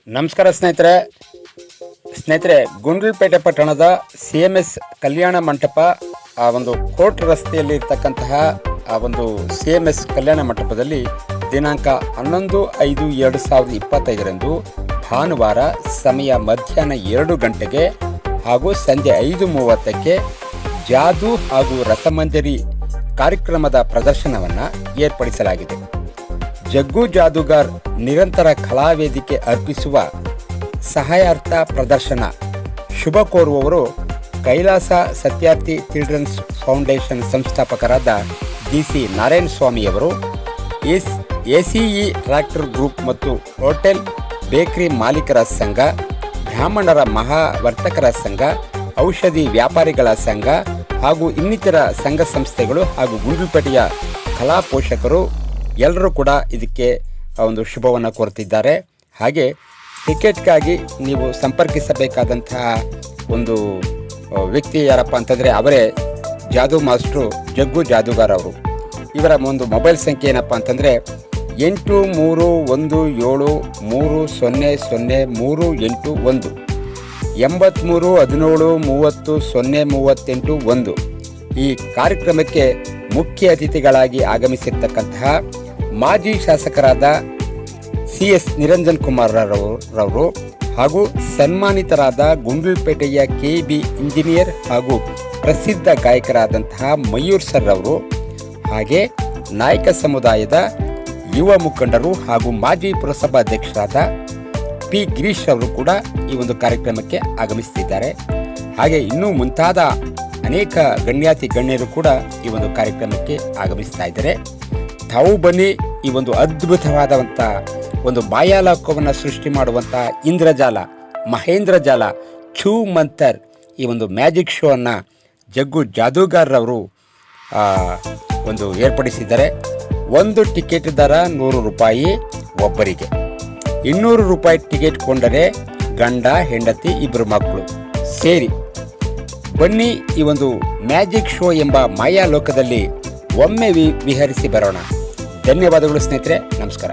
ನಮಸ್ಕಾರ ಸ್ನೇಹಿತರೆ ಗುಂಡ್ಲುಪೇಟೆ ಪಟ್ಟಣದ CMS ಕಲ್ಯಾಣ ಮಂಟಪ ಆ ಒಂದು ಕೋರ್ಟ್ ರಸ್ತೆಯಲ್ಲಿ ಇರತಕ್ಕಂತಹ ಆ ಒಂದು CMS ಕಲ್ಯಾಣ ಮಂಟಪದಲ್ಲಿ ದಿನಾಂಕ 11/5/2025 ಭಾನುವಾರ ಸಮಯ ಮಧ್ಯಾಹ್ನ 2 ಗಂಟೆಗೆ ಹಾಗೂ ಸಂಜೆ 5:30ಕ್ಕೆ ಜಾದೂ ಹಾಗೂ ರಸಮಂಜರಿ ಕಾರ್ಯಕ್ರಮದ ಪ್ರದರ್ಶನವನ್ನು ಏರ್ಪಡಿಸಲಾಗಿದೆ. ಜಗ್ಗು ಜಾದೂಗಾರ್ ನಿರಂತರ ಕಲಾವೇದಿಕೆ ಅರ್ಪಿಸುವ ಸಹಾಯಾರ್ಥ ಪ್ರದರ್ಶನ ಶುಭ ಕೋರುವವರು ಕೈಲಾಸ ಸತ್ಯಾರ್ಥಿ ಚಿಲ್ಡ್ರನ್ಸ್ ಫೌಂಡೇಶನ್ ಸಂಸ್ಥಾಪಕರಾದ DC ನಾರಾಯಣ ಸ್ವಾಮಿಯವರು, ACE ಟ್ರ್ಯಾಕ್ಟರ್ ಗ್ರೂಪ್ ಮತ್ತು ಹೋಟೆಲ್ ಬೇಕರಿ ಮಾಲೀಕರ ಸಂಘ, ಬ್ರಾಹ್ಮಣರ ಮಹಾವರ್ತಕರ ಸಂಘ, ಔಷಧಿ ವ್ಯಾಪಾರಿಗಳ ಸಂಘ ಹಾಗೂ ಇನ್ನಿತರ ಸಂಘ ಸಂಸ್ಥೆಗಳು ಹಾಗೂ ಗುಂಡ್ಲುಪೇಟೆಯ ಕಲಾ ಪೋಷಕರು ಎಲ್ಲರೂ ಕೂಡ ಇದಕ್ಕೆ ಒಂದು ಶುಭವನ್ನು ಕೋರುತ್ತಿದ್ದಾರೆ. ಹಾಗೆ ಟಿಕೆಟ್ಗಾಗಿ ನೀವು ಸಂಪರ್ಕಿಸಬೇಕಾದಂತಹ ಒಂದು ವ್ಯಕ್ತಿ ಯಾರಪ್ಪ ಅಂತಂದರೆ ಅವರೇ ಜಾದೂ ಮಾಸ್ಟ್ರು ಜಗ್ಗು ಜಾದೂಗಾರ್ ಅವರು. ಇವರ ಒಂದು ಮೊಬೈಲ್ ಸಂಖ್ಯೆ ಏನಪ್ಪ ಅಂತಂದರೆ 8317030038 8317303038. ಈ ಕಾರ್ಯಕ್ರಮಕ್ಕೆ ಮುಖ್ಯ ಅತಿಥಿಗಳಾಗಿ ಆಗಮಿಸಿರ್ತಕ್ಕಂತಹ ಮಾಜಿ ಶಾಸಕರಾದ CS ನಿರಂಜನ್ ಕುಮಾರ್ ರವರು ಹಾಗೂ ಸನ್ಮಾನಿತರಾದ ಗುಂಡ್ಲುಪೇಟೆಯ KB ಇಂಜಿನಿಯರ್ ಹಾಗೂ ಪ್ರಸಿದ್ಧ ಗಾಯಕರಾದಂತಹ ಮಯೂರ್ ಸರ್ ಅವರು, ಹಾಗೆ ನಾಯಕ ಸಮುದಾಯದ ಯುವ ಮುಖಂಡರು ಹಾಗೂ ಮಾಜಿ ಪುರಸಭಾಧ್ಯಕ್ಷರಾದ P ಗಿರೀಶ್ ಅವರು ಕೂಡ ಈ ಒಂದು ಕಾರ್ಯಕ್ರಮಕ್ಕೆ ಆಗಮಿಸುತ್ತಿದ್ದಾರೆ. ಹಾಗೆ ಇನ್ನೂ ಮುಂತಾದ ಅನೇಕ ಗಣ್ಯಾತಿ ಗಣ್ಯರು ಕೂಡ ಈ ಒಂದು ಕಾರ್ಯಕ್ರಮಕ್ಕೆ ಆಗಮಿಸ್ತಾ ಇದ್ದಾರೆ. ತಾವು ಬನ್ನಿ, ಈ ಒಂದು ಅದ್ಭುತವಾದಂಥ ಒಂದು ಮಾಯಾಲೋಕವನ್ನು ಸೃಷ್ಟಿ ಮಾಡುವಂಥ ಇಂದ್ರಜಾಲ, ಮಹೇಂದ್ರ ಜಾಲ, ಛೂ ಮಂತರ್ ಈ ಒಂದು ಮ್ಯಾಜಿಕ್ ಶೋ ಅನ್ನು ಜಗ್ಗು ಜಾದೂಗಾರರವರು ಒಂದು ಏರ್ಪಡಿಸಿದ್ದಾರೆ. ಒಂದು ಟಿಕೆಟ್ ದರ 100 ರೂಪಾಯಿ ಒಬ್ಬರಿಗೆ, 200 ರೂಪಾಯಿ ಟಿಕೆಟ್ ಕೊಂಡರೆ ಗಂಡ ಹೆಂಡತಿ 2 ಮಕ್ಕಳು ಸೇರಿ ಬನ್ನಿ. ಈ ಒಂದು ಮ್ಯಾಜಿಕ್ ಶೋ ಎಂಬ ಮಾಯಾಲೋಕದಲ್ಲಿ ಒಮ್ಮೆ ವಿಹರಿಸಿ ಬರೋಣ. ಧನ್ಯವಾದಗಳು ಸ್ನೇಹಿತರೆ, ನಮಸ್ಕಾರ.